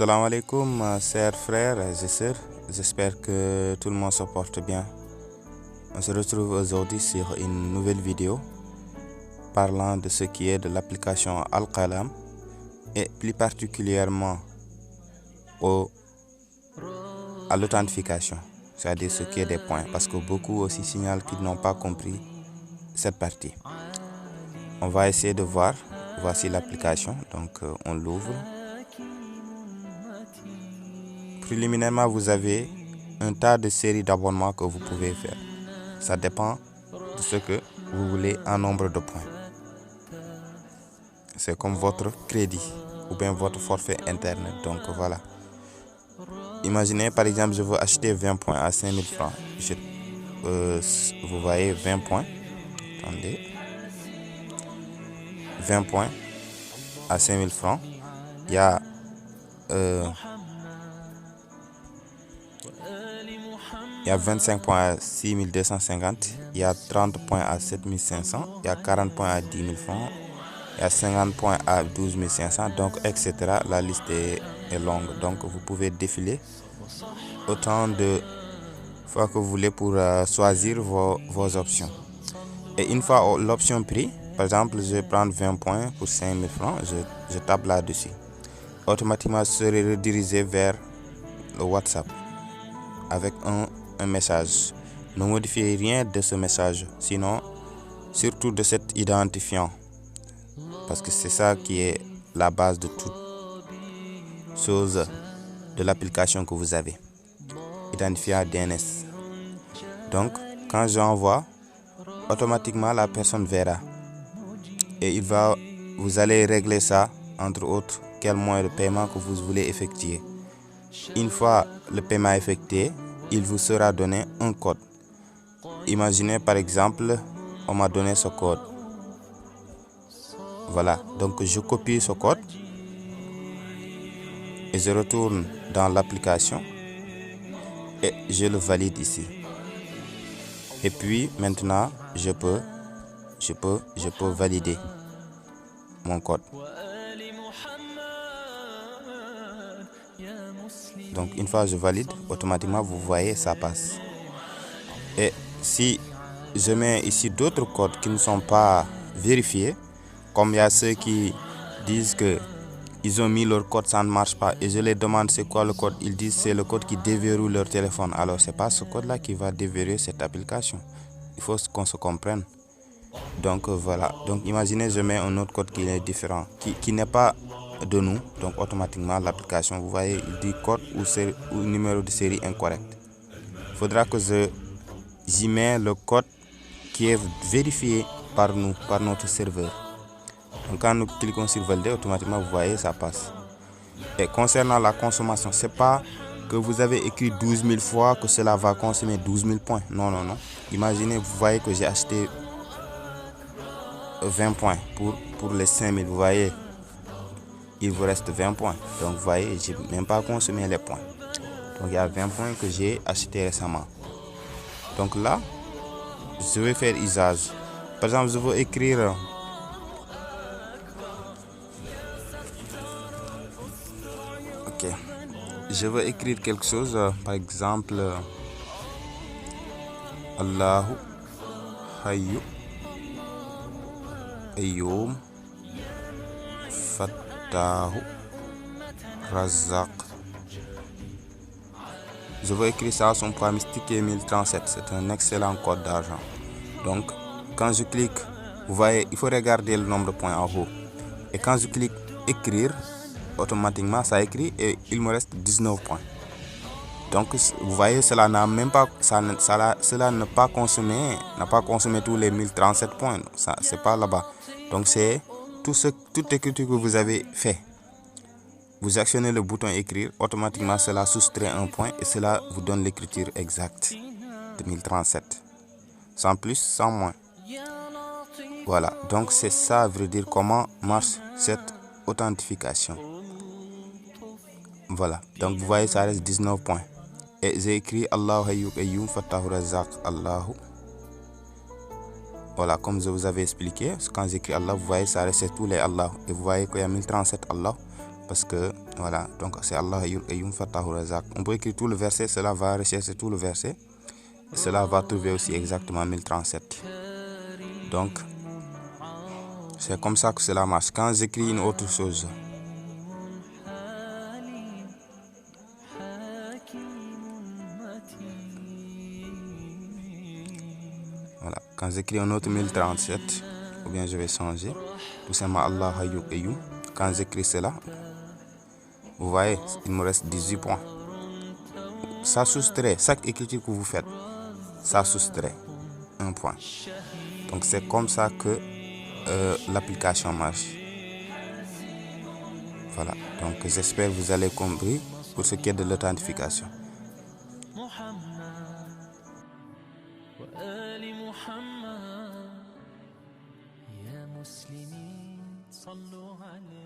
Salam alaikum, chers frères et sœurs. J'espère que tout le monde se porte bien. On se retrouve aujourd'hui sur une nouvelle vidéo parlant de ce qui est de l'application Al-Qalam et plus particulièrement à l'authentification, c'est-à-dire ce qui est des points, parce que beaucoup aussi signalent qu'ils n'ont pas compris cette partie. On va essayer de voir. Voici l'application, donc on l'ouvre. Préliminairement, vous avez un tas de séries d'abonnements que vous pouvez faire. Ça dépend de ce que vous voulez en nombre de points. C'est comme votre crédit ou bien votre forfait internet. Donc voilà. Imaginez par exemple, je veux acheter 20 points à 5000 francs. Vous voyez 20 points. Attendez. 20 points à 5000 francs. Il y a il y a 25 points à 6250, il y a 30 points à 7500, il y a 40 points à 10 000 francs, il y a 50 points à 12 500, donc etc. La liste est longue, donc vous pouvez défiler autant de fois que vous voulez pour choisir vos options. Et une fois l'option prise, par exemple, je vais prendre 20 points pour 5000 francs, je tape là-dessus. Automatiquement, je serai redirigé vers le WhatsApp avec un message. Ne modifiez rien de ce message, sinon surtout de cet identifiant, parce que c'est ça qui est la base de toute chose de l'application que vous avez, identifiant DNS. Donc quand j'envoie, automatiquement la personne verra et vous allez régler ça, entre autres, quel moyen de paiement que vous voulez effectuer. Une fois le paiement effectué, il vous sera donné un code. Imaginez par exemple, on m'a donné ce code. Voilà, donc je copie ce code et je retourne dans l'application et je le valide ici. Et puis maintenant, je peux valider mon code. Donc une fois je valide, automatiquement vous voyez ça passe. Et si je mets ici d'autres codes qui ne sont pas vérifiés, comme il y a ceux qui disent que ils ont mis leur code, ça ne marche pas, et je les demande c'est quoi le code, ils disent c'est le code qui déverrouille leur téléphone. Alors c'est pas ce code là qui va déverrouiller cette application. Il faut qu'on se comprenne. Donc voilà, donc imaginez je mets un autre code qui est différent, qui n'est pas de nous, donc automatiquement l'application, vous voyez, il dit code ou numéro de série incorrect. Il faudra que j'y mets le code qui est vérifié par nous, par notre serveur. Donc quand nous cliquons sur valider, automatiquement vous voyez ça passe. Et concernant la consommation, c'est pas que vous avez écrit 12 000 fois que cela va consommer 12 000 points. Non. Imaginez, vous voyez que j'ai acheté 20 points pour les 5000, vous voyez, il vous reste 20 points. Donc vous voyez, j'ai même pas consommé les points. Donc il y a 20 points que j'ai acheté récemment. Donc là, je vais faire usage. Par exemple, je veux écrire je veux écrire quelque chose, par exemple Allahu Hayyu Ayyum Fattahu Razaq. Je veux écrire ça, son point mystique est 1037. C'est un excellent code d'argent. Donc quand je clique, vous voyez, il faut regarder le nombre de points en haut. Et quand je clique écrire, automatiquement ça écrit et il me reste 19 points. Donc vous voyez, cela n'a même pas cela n'a pas consommé tous les 1037 points. Ça c'est pas là-bas. Donc c'est toute l'écriture que vous avez fait. Vous actionnez le bouton écrire, automatiquement cela soustrait un point et cela vous donne l'écriture exacte de 1037. Sans plus, sans moins. Voilà, donc c'est ça, veut dire comment marche cette authentification. Voilà, donc vous voyez, ça reste 19 points. Et j'ai écrit Allahu Hayyu Ayyum Fattahu Razaq Allahu. Voilà, comme je vous avais expliqué, quand j'écris Allah, vous voyez, ça reste tous les Allah. Et vous voyez qu'il y a 1037 Allah. parce que voilà, donc c'est Allah Hayyul Qayyum Fattahur Razaq. On peut écrire tout le verset, cela va rechercher tout le verset et cela va trouver aussi exactement 1037. Donc c'est comme ça que cela marche. Quand j'écris une autre chose, voilà, quand j'écris un autre 1037, ou bien je vais changer tout simplement Allah Hayyul Qayyum. Quand j'écris cela, vous voyez, il me reste 18 points. Ça soustrait, chaque écriture que vous faites, ça soustrait un point. Donc c'est comme ça que l'application marche. Voilà, donc j'espère que vous avez compris pour ce qui est de l'authentification. يا مسلمين صلوا عليه